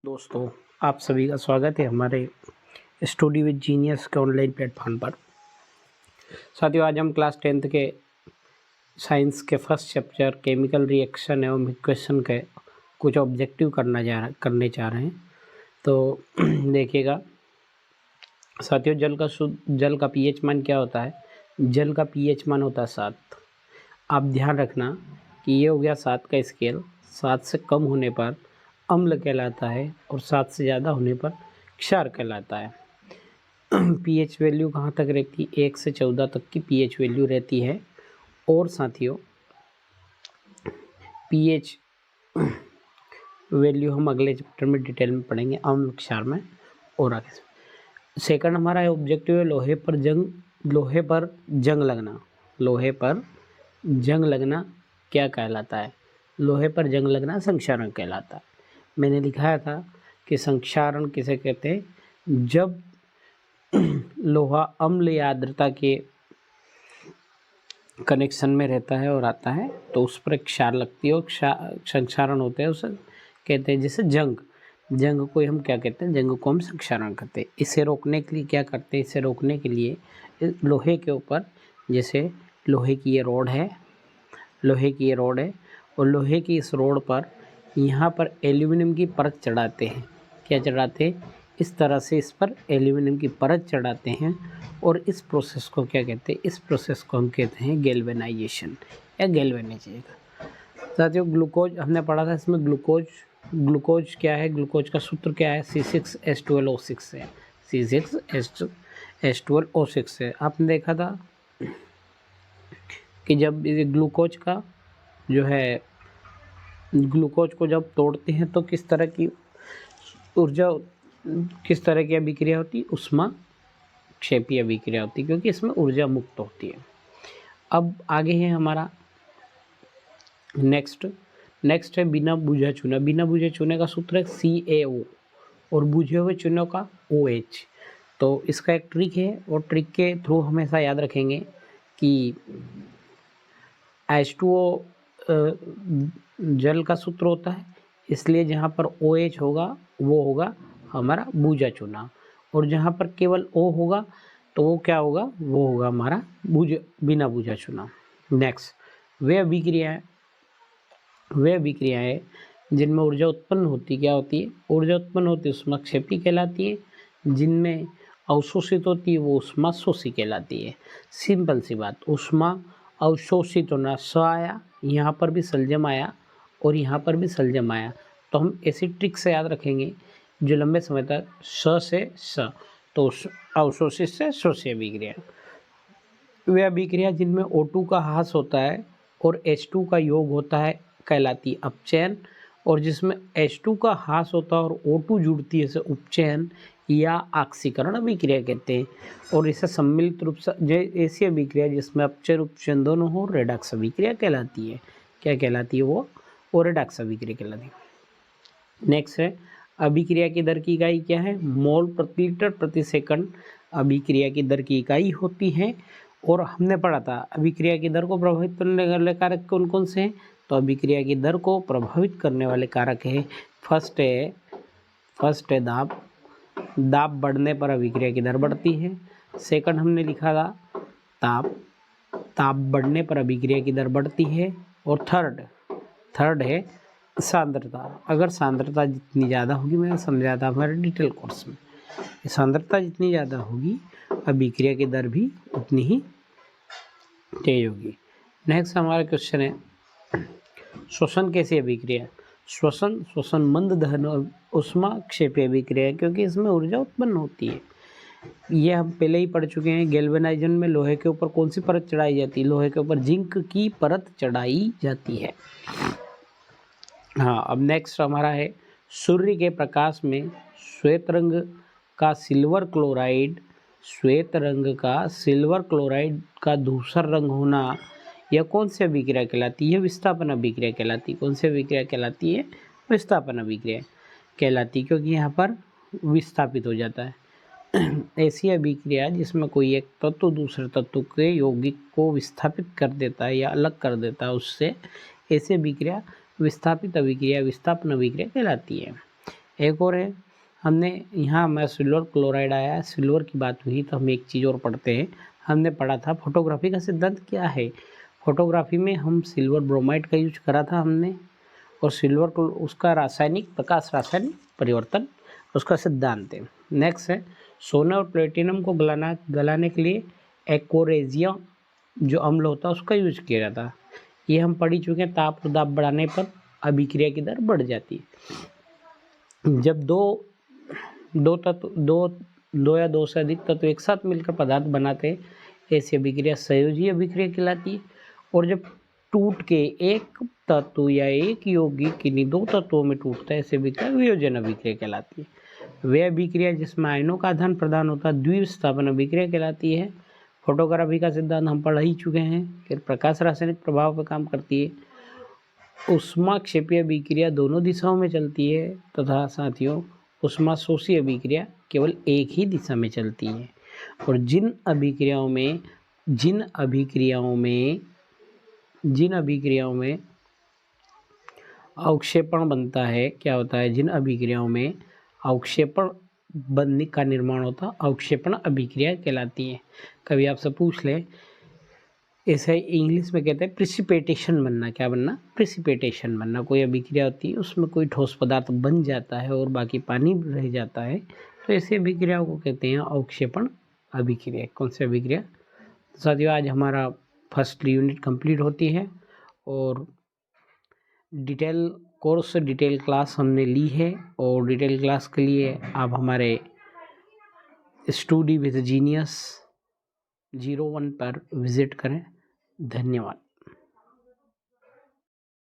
दोस्तों, आप सभी का स्वागत है हमारे स्टडी विद जीनियस के ऑनलाइन प्लेटफॉर्म पर। साथियों, आज हम क्लास 10th के साइंस के फर्स्ट चैप्टर केमिकल रिएक्शन एवं इक्वेशन के कुछ ऑब्जेक्टिव करने चाह रहे हैं। तो देखिएगा साथियों, जल का पीएच मान क्या होता है? जल का पीएच मान होता है 7। आप ध्यान रखना कि ये हो गया 7 का स्केल। 7 से कम होने पर अम्ल कहलाता है और 7 से ज़्यादा होने पर क्षार कहलाता है। पीएच वैल्यू कहाँ तक रहती है? 1 से 14 तक की पीएच वैल्यू रहती है। और साथियों, पीएच वैल्यू हम अगले चैप्टर में डिटेल में पढ़ेंगे, अम्ल क्षार में और आगे से। सेकंड हमारा ऑब्जेक्टिव है लोहे पर जंग लगना। लोहे पर जंग लगना क्या कहलाता है? लोहे पर जंग लगना संक्षारण कहलाता है। मैंने लिखाया था कि संक्षारण किसे कहते हैं? जब लोहा अम्ल या आर्द्रता के कनेक्शन में रहता है और आता है तो उस पर क्षार लगती है और संक्षारण होते हैं, उसे कहते हैं। जैसे जंग को हम क्या कहते हैं? जंग को हम संक्षारण कहते हैं। इसे रोकने के लिए क्या करते हैं? इसे रोकने के लिए लोहे के ऊपर, जैसे लोहे की ये रोड है और लोहे की इस रोड पर यहाँ पर एल्यूमिनियम की परत चढ़ाते हैं। क्या चढ़ाते हैं? इस तरह से इस पर एल्यूमिनियम की परत चढ़ाते हैं और इस प्रोसेस को क्या कहते हैं? इस प्रोसेस को हम कहते हैं गैल्वेनाइजेशन या गैल्वेनाइजेशन। साथियों, ग्लूकोज हमने पढ़ा था, इसमें ग्लूकोज क्या है? ग्लूकोज का सूत्र क्या है? C6H12O6 है। C6H12O6 है। आपने देखा था कि जब ग्लूकोज को जब तोड़ते हैं तो किस तरह की अभिक्रिया होती है? उष्मा क्षेपीय अभिक्रिया होती है, क्योंकि इसमें ऊर्जा मुक्त होती है। अब आगे है हमारा नेक्स्ट है बिना बुझा चूना। बिना बुझे चूने का सूत्र है CaO और बुझे हुए चूनों का OH। तो इसका एक ट्रिक है और ट्रिक के थ्रू हमेशा याद रखेंगे कि H2O जल का सूत्र होता है, इसलिए जहाँ पर OH होगा वो होगा हमारा बुझा चूना, और जहाँ पर केवल O होगा तो वो क्या होगा? वो होगा हमारा बिना बुझा चूना। नेक्स्ट, वे अभिक्रियाएं जिनमें ऊर्जा उत्पन्न होती क्या होती है? ऊर्जा उत्पन्न होती है ऊष्माक्षेपी कहलाती है। जिनमें अवशोषित होती है वो ऊष्माशोषी कहलाती है। सिंपल सी बात, ऊष्मा अवशोषित होना, स आया, यहाँ पर भी सलजम आया और यहाँ पर भी सलजम आया, तो हम ऐसी ट्रिक से याद रखेंगे जो लंबे समय तक स से स, तो अवशोषित से शोषी अभिक्रिया। वे अभिक्रिया जिनमें O2 का ह्रास होता है और H2 का योग होता है कहलाती अपचयन, और जिसमें H2 का ह्रास होता है और O2 जुड़ती है इसे उपचयन या ऑक्सीकरण अभिक्रिया कहते हैं। और इसे सम्मिलित रूप से ऐसी अभिक्रिया जिसमें अपचयन उपचयन दोनों हो रेडॉक्स अभिक्रिया कहलाती है। क्या कहलाती है वो रेडॉक्स अभिक्रिया कहलाती है। नेक्स्ट है अभिक्रिया की दर की इकाई क्या है? मोल प्रति लीटर प्रति सेकंड अभिक्रिया की दर की इकाई होती है। और हमने पढ़ा था अभिक्रिया की दर को प्रभावित करने वाले कारक कौन कौन से हैं? तो अभिक्रिया की दर को प्रभावित करने वाले कारक है, फर्स्ट है दाब बढ़ने पर अभिक्रिया की दर बढ़ती है। सेकंड हमने लिखा था ताप बढ़ने पर अभिक्रिया की दर बढ़ती है। और थर्ड है सांद्रता। अगर सांद्रता जितनी ज़्यादा होगी, मैंने समझाया था हमारे डिटेल कोर्स में, सांद्रता जितनी ज़्यादा होगी अभिक्रिया की दर भी उतनी ही तेज होगी। नेक्स्ट हमारा क्वेश्चन है श्वसन कैसी अभिक्रिया? श्वसन मंद दहन उष्मा क्षेपीय अभिक्रिया है, क्योंकि इसमें ऊर्जा उत्पन्न होती है। ये हम पहले ही पढ़ चुके हैं। गैल्वेनाइजेशन में लोहे के ऊपर कौन सी परत चढ़ाई जाती है? लोहे के ऊपर जिंक की परत चढ़ाई जाती है। हाँ, अब नेक्स्ट हमारा है सूर्य के प्रकाश में श्वेत रंग का सिल्वर क्लोराइड का धूसर रंग होना, यह कौन सी अभिक्रिया कहलाती है? विस्थापन अभिक्रिया कहलाती है। कौन सी अभिक्रिया कहलाती है? विस्थापन अभिक्रिया कहलाती, क्योंकि यहाँ पर विस्थापित हो जाता है। ऐसी अभिक्रिया जिसमें कोई एक तत्व दूसरे तत्व के यौगिक को विस्थापित कर देता है या अलग कर देता है उससे, ऐसी अभिक्रिया विस्थापन अभिक्रिया कहलाती है। एक और है, हमने यहाँ हमारा सिल्वर क्लोराइड आया, सिल्वर की बात हुई तो हम एक चीज़ और पढ़ते हैं। हमने पढ़ा था फोटोग्राफी का सिद्धांत क्या है। फोटोग्राफी में हम सिल्वर ब्रोमाइड का यूज करा था हमने, और सिल्वर को उसका रासायनिक प्रकाश रासायनिक परिवर्तन उसका सिद्धांत है। नेक्स्ट है, सोना और प्लेटिनम को गलाने के लिए एक्वरेजिया जो अम्ल होता है उसका यूज किया जाता है। ये हम पढ़ ही चुके हैं, ताप और दाब बढ़ाने पर अभिक्रिया की दर बढ़ जाती है। जब दो या दो से अधिक तत्व एक साथ मिलकर पदार्थ बनाते हैं, ऐसी अभिक्रिया संयोजी अभिक्रिया कहलाती है। और जब टूट के एक तत्व या एक यौगिक किन्हीं दो तत्वों में टूटता है, ऐसी अभिक्रिया वियोजन अभिक्रिया कहलाती है। वह अभिक्रिया जिसमें आयनों का आदान प्रदान होता है द्विविस्थापन अभिक्रिया कहलाती है। फोटोग्राफी का सिद्धांत हम पढ़ ही चुके हैं। फिर प्रकाश रासायनिक प्रभाव पर काम करती है। ऊष्माक्षेपीय अभिक्रिया दोनों दिशाओं में चलती है तथा साथियों ऊष्माशोषी अभिक्रिया केवल एक ही दिशा में चलती है। और जिन अभिक्रियाओं में अवक्षेपण बनता है, क्या होता है, जिन अभिक्रियाओं में अवक्षेपण बनने का निर्माण होता है अवक्षेपण अभिक्रिया कहलाती है। कभी आपसे पूछ ले, ऐसे इंग्लिश में कहते हैं प्रिसिपिटेशन बनना। क्या बनना? प्रिसिपिटेशन बनना। कोई अभिक्रिया होती है उसमें कोई ठोस पदार्थ बन जाता है और बाकी पानी रह जाता है, तो ऐसी अभिक्रियाओं को कहते हैं अवक्षेपण अभिक्रिया। कौन सी अभिक्रिया? साथियों आज हमारा फर्स्ट यूनिट कंप्लीट होती है और डिटेल क्लास हमने ली है। और डिटेल क्लास के लिए आप हमारे स्टडी विद जीनियस 01 पर विजिट करें। धन्यवाद।